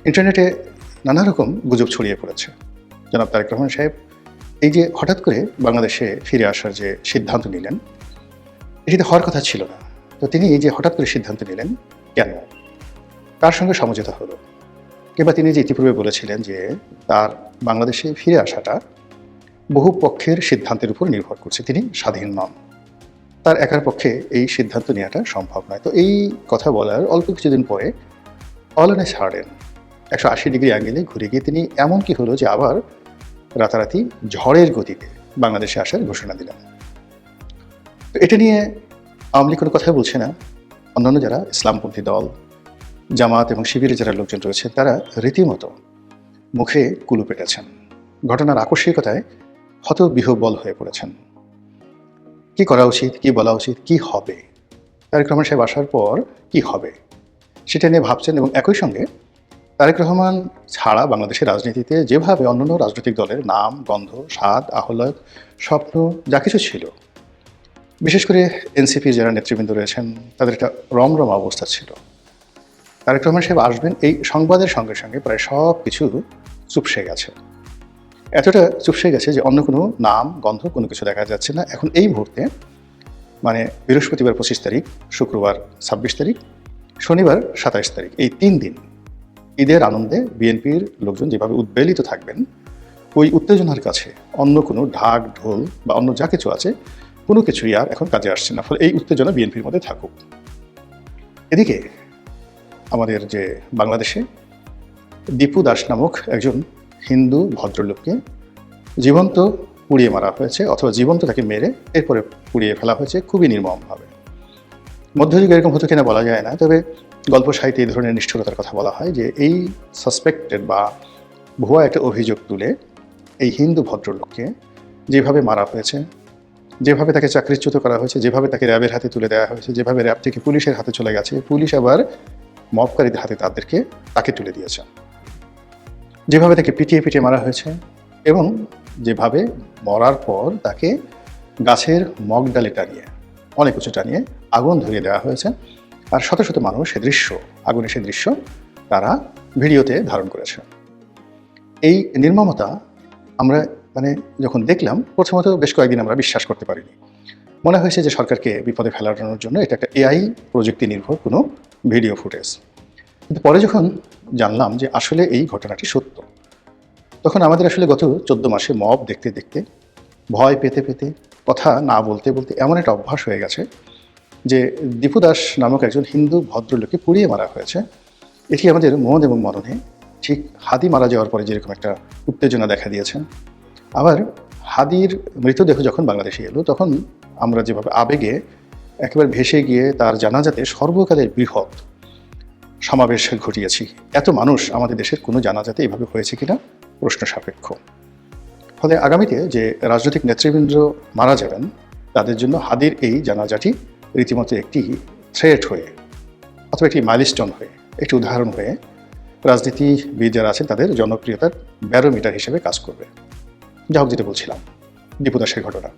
ইন্টারনেটে নানা রকম গুজব ছড়িয়ে পড়েছে। জনাব তারেক রহমান সাহেব এই যে হঠাৎ করে বাংলাদেশে ফিরে আসার যে সিদ্ধান্ত নিলেন, এটি হওয়ার কথা ছিল না। তো তিনি এই যে হঠাৎ করে সিদ্ধান্ত নিলেন কেন? কার সঙ্গে সমঝোতা হলো? কিংবা তিনি যে ইতিপূর্বে বলেছিলেন যে তার বাংলাদেশে ফিরে আসাটা বহু পক্ষের সিদ্ধান্তের উপর নির্ভর করছে, তিনি স্বাধীন নন, তার একার পক্ষে এই সিদ্ধান্ত নেওয়াটা সম্ভব নয়। তো এই কথা বলার অল্প কিছুদিন পরে all on a sudden 180 degree অ্যাঙ্গেলে ঘুরে গিয়ে তিনি এমন কি হলো যে আবার রাতারাতি ঝড়ের গতিতে বাংলাদেশে আসার ঘোষণা দিলেন। তো এটা নিয়ে আওয়ামী লীগ কোনো কথাই বলছে না। অন্যান্য যারা ইসলামপন্থী দল, জামাত এবং শিবিরের যারা লোকজন রয়েছে তারা রীতিমতো মুখে কুলু পেটেছেন। ঘটনার আকস্মিকতায় হতবিহ্বল হয়ে পড়েছেন। কি করা উচিত, কি বলা উচিত, কি হবে, তারেক রহমান সাহেব আসার পর কি হবে সেটা নিয়ে ভাবছেন। এবং একই সঙ্গে তারেক রহমান ছাড়া বাংলাদেশের রাজনীতিতে যেভাবে অন্যান্য রাজনৈতিক দলের নাম, গন্ধ, স্বাদ, আহ্লাদ, স্বপ্ন যা কিছু ছিল, বিশেষ করে এনসিপির যারা নেতৃবৃন্দ রয়েছেন তাদের একটা রমরমা অবস্থা ছিল। তারেক রহমান সাহেব আসবেন এই সংবাদের সঙ্গে সঙ্গে প্রায় সব কিছু চুপসে গেছে। এতটা চুপসে গেছে যে অন্য কোনো নাম, গন্ধ কোনো কিছু দেখা যাচ্ছে না। এখন এই মুহূর্তে মানে বৃহস্পতিবার 25 তারিখ, শুক্রবার 26 তারিখ, শনিবার 27 তারিখ, এই 3 দিন ঈদের আনন্দে বিএনপির লোকজন যেভাবে উদ্বেলিত থাকবেন, ওই উত্তেজনার কাছে অন্য কোনো ঢাক, ঢোল বা অন্য যা কিছু আছে কোনো কিছুই আর এখন কাজে আসছে না। ফলে এই উত্তেজনা বিএনপির মধ্যে থাকুক। এদিকে আমাদের যে বাংলাদেশে দীপু দাস নামক একজন হিন্দু ভদ্রলোককে জীবন্ত পুড়িয়ে মারা হয়েছে, অথবা জীবন্ত তাকে মেরে এরপরে পুড়িয়ে ফেলা হয়েছে খুবই নির্মমভাবে। মধ্যযুগে এরকম হতো কিনা বলা যায় না, তবে গল্প সাহিত্যে এই ধরনের নিষ্ঠুরতার কথা বলা হয় যে এই সাসপেক্টেড বা ভুয়া একটা অভিযোগ তুলে এই হিন্দু ভদ্রলোককে যেভাবে মারা হয়েছে, যেভাবে তাকে চাকরিচ্যুত করা হয়েছে, যেভাবে তাকে র্যাবের হাতে তুলে দেওয়া হয়েছে, যেভাবে র্যাব থেকে পুলিশের হাতে চলে গেছে, পুলিশ আবার মবকারীদের হাতে তাকে তুলে দিয়েছে, যেভাবে তাকে পিটিয়ে পিটিয়ে মারা হয়েছে এবং যেভাবে মরার পর তাকে গাছের মগডালে টানিয়ে, অনেক উঁচু টানিয়ে আগুন ধরিয়ে দেওয়া হয়েছে। আর শত শত মানুষ সে দৃশ্য, আগুনের সে দৃশ্য তারা ভিডিওতে ধারণ করেছে। এই নির্মমতা আমরা যখন দেখলাম, প্রথমত বেশ কয়েকদিন আমরা বিশ্বাস করতে পারিনি। মনে হয়েছে যে সরকারকে বিপদে ফেলানোর জন্য এটা একটা এআই প্রযুক্তি নির্ভর কোনো ভিডিও ফুটেজ। কিন্তু পরে যখন জানলাম যে আসলে এই ঘটনাটি সত্য, তখন আমাদের আসলে গত 14 মাসে মব দেখতে দেখতে, ভয় পেতে পেতে, কথা না বলতে বলতে এমন একটা অভ্যাস হয়ে গেছে যে দীপু দাস নামক একজন হিন্দু ভদ্রলোককে পুড়িয়ে মারা হয়েছে। এটি আমাদের মন এবং মননে ঠিক হাদি মারা যাওয়ার পরে যেরকম একটা উত্তেজনা দেখা দিয়েছে, আবার হাদির মৃতদেহ যখন বাংলাদেশে এলো তখন আমরা যেভাবে আবেগে একেবারে ভেসে গিয়ে তার জানাজাতে সর্বকালের বৃহৎ সমাবেশ ঘটিয়েছি। এত মানুষ আমাদের দেশের কোনো জানাজাতে এভাবে হয়েছে কিনা প্রশ্ন সাপেক্ষ। ফলে আগামীতে যে রাজনৈতিক নেতৃবৃন্দ মারা যাবেন তাদের জন্য হাদির এই জানাজাটি রীতিমতো একটি থ্রেট হয়ে, অথবা একটি মাইলস্টোন হয়ে, একটি উদাহরণ হয়ে রাজনীতিবিদ যারা আছেন তাদের জনপ্রিয়তার ব্যারোমিটার হিসেবে কাজ করবে। যা হোক, যেটা বলছিলাম দীপু দাসের ঘটনা,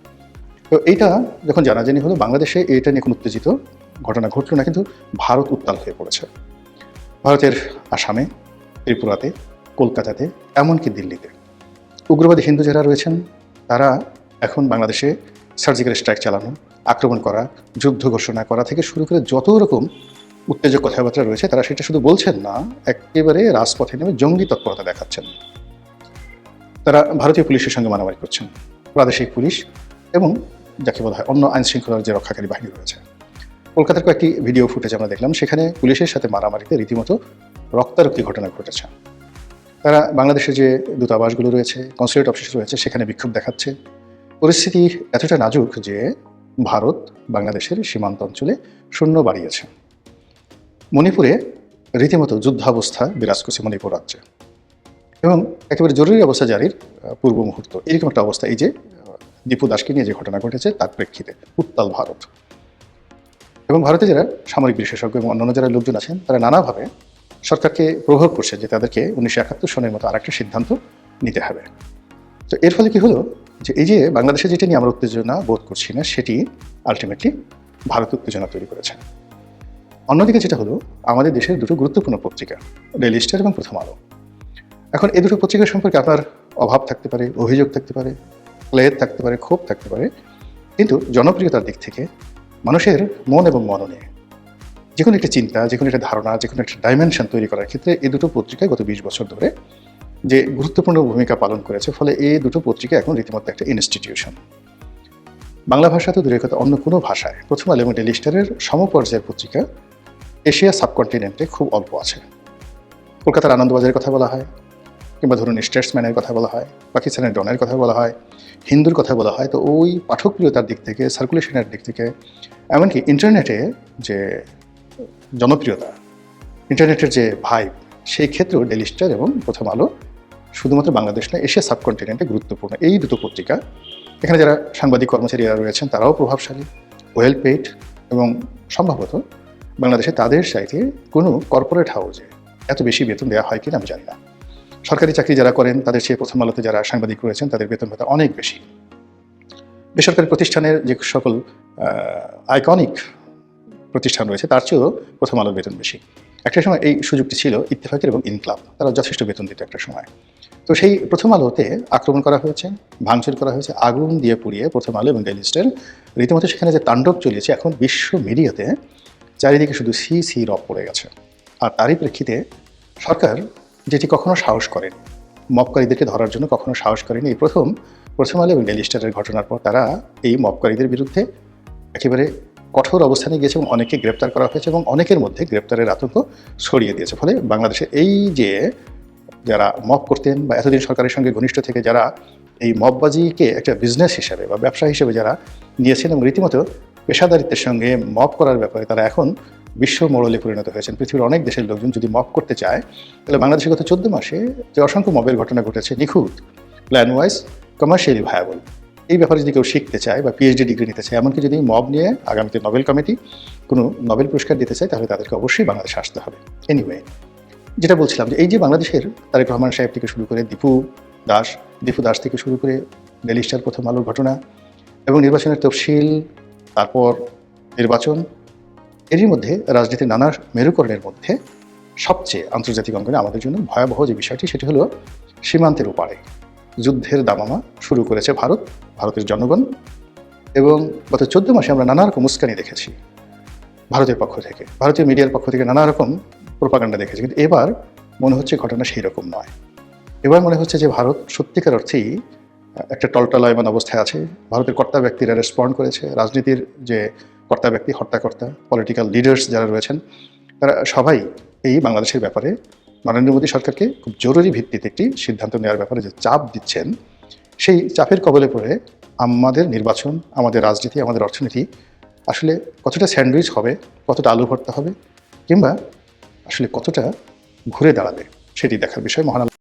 তো এইটা যখন জানাজানি হলো, বাংলাদেশে এইটা নিয়ে কোনো উত্তেজিত ঘটনা ঘটল না, কিন্তু ভারত উত্তাল হয়ে পড়েছে। ভারতের আসামে, ত্রিপুরাতে, কলকাতাতে, এমনকি দিল্লিতে উগ্রবাদী হিন্দু যারা রয়েছেন তারা এখন বাংলাদেশে সার্জিক্যাল স্ট্রাইক চালানো, আক্রমণ করা, যুদ্ধ ঘোষণা করা থেকে শুরু করে যত রকম উত্তেজক কথাবার্তা রয়েছে তারা সেটা শুধু বলছেন না, একেবারে রাজপথে নেমে জঙ্গি তৎপরতা দেখাচ্ছেন। তারা ভারতীয় পুলিশের সঙ্গে মারামারি করছেন, প্রাদেশিক পুলিশ এবং যাকে বলা হয় অন্য আইনশৃঙ্খলার যে রক্ষাকারী বাহিনী রয়েছে। কলকাতার কয়েকটি ভিডিও ফুটেজ আমরা দেখলাম, সেখানে পুলিশের সাথে মারামারিতে রীতিমতো রক্তারক্তি ঘটনা ঘটেছে। তারা বাংলাদেশে যে দূতাবাসগুলো রয়েছে, কনসুলেট অফিস রয়েছে, সেখানে বিক্ষোভ দেখাচ্ছে। পরিস্থিতি এতটা নাজুক যে ভারত বাংলাদেশের সীমান্ত অঞ্চলে সৈন্য বাড়িয়েছে। মণিপুরে রীতিমতো যুদ্ধাবস্থা বিরাজ করছে মণিপুর রাজ্যে, এবং একেবারে জরুরি অবস্থা জারির পূর্ব মুহূর্ত, এরকম একটা অবস্থা এই যে দীপু দাসকে নিয়ে যে ঘটনা ঘটেছে তার প্রেক্ষিতে উত্তাল ভারত। এবং ভারতে যারা সামরিক বিশেষজ্ঞ এবং অন্যান্য যারা লোকজন আছেন তারা নানাভাবে সরকারকে প্রভাব করছে যে তাদেরকে 1971 সনের মতো আরেকটা সিদ্ধান্ত নিতে হবে। তো এর ফলে কি হলো যে এই যে বাংলাদেশে যেটা নিয়ে আমরা উত্তেজনা বোধ করছি না, সেটি আলটিমেটলি ভারত উত্তেজনা তৈরি করেছে। অন্যদিকে যেটা হলো, আমাদের দেশের দুটো গুরুত্বপূর্ণ পত্রিকা, ডেইলি স্টার এবং প্রথম আলো। এখন এই দুটো পত্রিকা সম্পর্কে আপনার অভাব থাকতে পারে, অভিযোগ থাকতে পারে, ক্লেদ থাকতে পারে, ক্ষোভ থাকতে পারে, কিন্তু জনপ্রিয়তার দিক থেকে মানুষের মন এবং মননে যে কোনো একটা চিন্তা, যে কোনো একটা ধারণা, যে কোনো একটা ডাইমেনশন তৈরি করার ক্ষেত্রে এই দুটো পত্রিকায় গত 20 বছর ধরে যে গুরুত্বপূর্ণ ভূমিকা পালন করেছে, ফলে এই দুটো পত্রিকা এখন রীতিমতো একটা ইনস্টিটিউশন। বাংলা ভাষা তো দূরের কথা, অন্য কোনো ভাষায় প্রথম আলো এবং ডেইলি স্টারের সমপর্যায়ের পত্রিকা এশিয়া সাবকন্টিনেন্টে খুব অল্প আছে। কলকাতার আনন্দবাজারের কথা বলা হয়, কিংবা ধরুন স্টেটসম্যানের কথা বলা হয়, পাকিস্তানের ডনের কথা বলা হয়, হিন্দুর কথা বলা হয়, তো ওই পাঠকপ্রিয়তার দিক থেকে, সার্কুলেশনের দিক থেকে, এমনকি ইন্টারনেটে যে জনপ্রিয়তা, ইন্টারনেটের যে ভাইব, সেই ক্ষেত্রেও ডেইলি স্টার এবং প্রথম আলো শুধুমাত্র বাংলাদেশ নয়, এশিয়া সাবকন্টিনেন্টে গুরুত্বপূর্ণ এই দুটো পত্রিকা। এখানে যারা সাংবাদিক কর্মচারীরা রয়েছেন তারাও প্রভাবশালী, ওয়েল পেইড, এবং সম্ভবত বাংলাদেশে তাদের চাইতে কোনো কর্পোরেট হাউসে এত বেশি বেতন দেওয়া হয় কিনা আমি জানি না। সরকারি চাকরি যারা করেন তাদের চেয়ে প্রথম আলোতে যারা সাংবাদিক রয়েছেন তাদের বেতন ভাতা অনেক বেশি। বেসরকারি প্রতিষ্ঠানের যে সকল আইকনিক প্রতিষ্ঠান রয়েছে তার চেয়েও প্রথম আলোর বেতন বেশি। একটা সময় এই সুযোগটি ছিল ইত্তেফাকের এবং ইনকলাব, তারা যথেষ্ট বেতন দিত একটা সময়। তো সেই প্রথম আলোতে আক্রমণ করা হয়েছে, ভাঙচুর করা হয়েছে, আগুন দিয়ে পুড়িয়ে প্রথম আলো এবং ডেইলি স্টার রীতিমতো সেখানে যে তাণ্ডব চলেছে, এখন বিশ্ব মিডিয়াতে চারিদিকে শুধু সি সি রব পড়ে গেছে। আর তারই প্রেক্ষিতে সরকার যেটি কখনো সাহস করেনি, মবকারীদেরকে ধরার জন্য কখনো সাহস করেনি, এই প্রথম আলো এবং ডেইলি স্টারের ঘটনার পর তারা এই মবকারীদের বিরুদ্ধে একেবারে কঠোর অবস্থানে গিয়েছে এবং অনেককে গ্রেপ্তার করা হয়েছে এবং অনেকের মধ্যে গ্রেপ্তারের আতঙ্ক ছড়িয়ে দিয়েছে। ফলে বাংলাদেশে এই যে যারা মব করতেন বা এতদিন সরকারের সঙ্গে ঘনিষ্ঠ থেকে যারা এই মববাজিকে একটা বিজনেস হিসেবে বা ব্যবসা হিসেবে যারা নিয়েছেন এবং রীতিমতো পেশাদারিত্বের সঙ্গে মব করার ব্যাপারে তারা এখন বিশ্ব মোড়লে পরিণত হয়েছেন। পৃথিবীর অনেক দেশের লোকজন যদি মব করতে চায়, তাহলে বাংলাদেশে গত 14 মাসে যে অসংখ্য মবের ঘটনা ঘটেছে, নিখুঁত, প্ল্যান ওয়াইজ, কমার্শিয়ালি ভায়াবল, এই ব্যাপারে যদি কেউ শিখতে চায় বা পিএইচডি ডিগ্রি নিতে চায়, এমনকি যদি মব নিয়ে আগামীতে নোবেল কমিটি কোনো নোবেল পুরস্কার দিতে চায়, তাহলে তাদেরকে অবশ্যই বাংলাদেশে আসতে হবে। এনিওয়ে, যেটা বলছিলাম যে এই যে বাংলাদেশের তারেক রহমান সাহেব থেকে শুরু করে দীপু দাস থেকে শুরু করে ডেইলি স্টার প্রথম আলোর ঘটনা এবং নির্বাচনের তফসিল, তারপর নির্বাচন, এরই মধ্যে রাজনীতির নানা মেরুকরণের মধ্যে সবচেয়ে আন্তর্জাতিক অঙ্গনে আমাদের জন্য ভয়াবহ যে বিষয়টি, সেটি হলো সীমান্তের ওপারে যুদ্ধের দামামা শুরু করেছে ভারতের জনগণ। এবং গত 14 মাসে আমরা নানা রকম উস্কানি দেখেছি ভারতের পক্ষ থেকে, ভারতীয় মিডিয়ার পক্ষ থেকে নানা রকম প্রোপাগান্ডা দেখেছি, কিন্তু এবার মনে হচ্ছে ঘটনা সেই রকম নয়। এবার মনে হচ্ছে যে ভারত সত্যিকার অর্থেই একটা টলটলায়মান অবস্থায় আছে। ভারতের কর্তা ব্যক্তিরা রেসপন্ড করেছে, রাজনীতির যে কর্তা ব্যক্তি, হর্তাকর্তা, পলিটিক্যাল লিডার্স যারা রয়েছেন, তারা সবাই এই বাংলাদেশের ব্যাপারে নরেন্দ্র মোদী সরকারকে খুব জরুরি ভিত্তিতে একটি সিদ্ধান্ত নেওয়ার ব্যাপারে যে চাপ দিচ্ছেন, সেই চাপের কবলে পড়ে আমাদের নির্বাচন, আমাদের রাজনীতি, আমাদের অর্থনীতি আসলে কতটা স্যান্ডউইচ হবে, কতটা আলু ভর্তা হবে, কিংবা আসলে কতটা ঘুরে দাঁড়াবে, সেটি দেখার বিষয়। মহান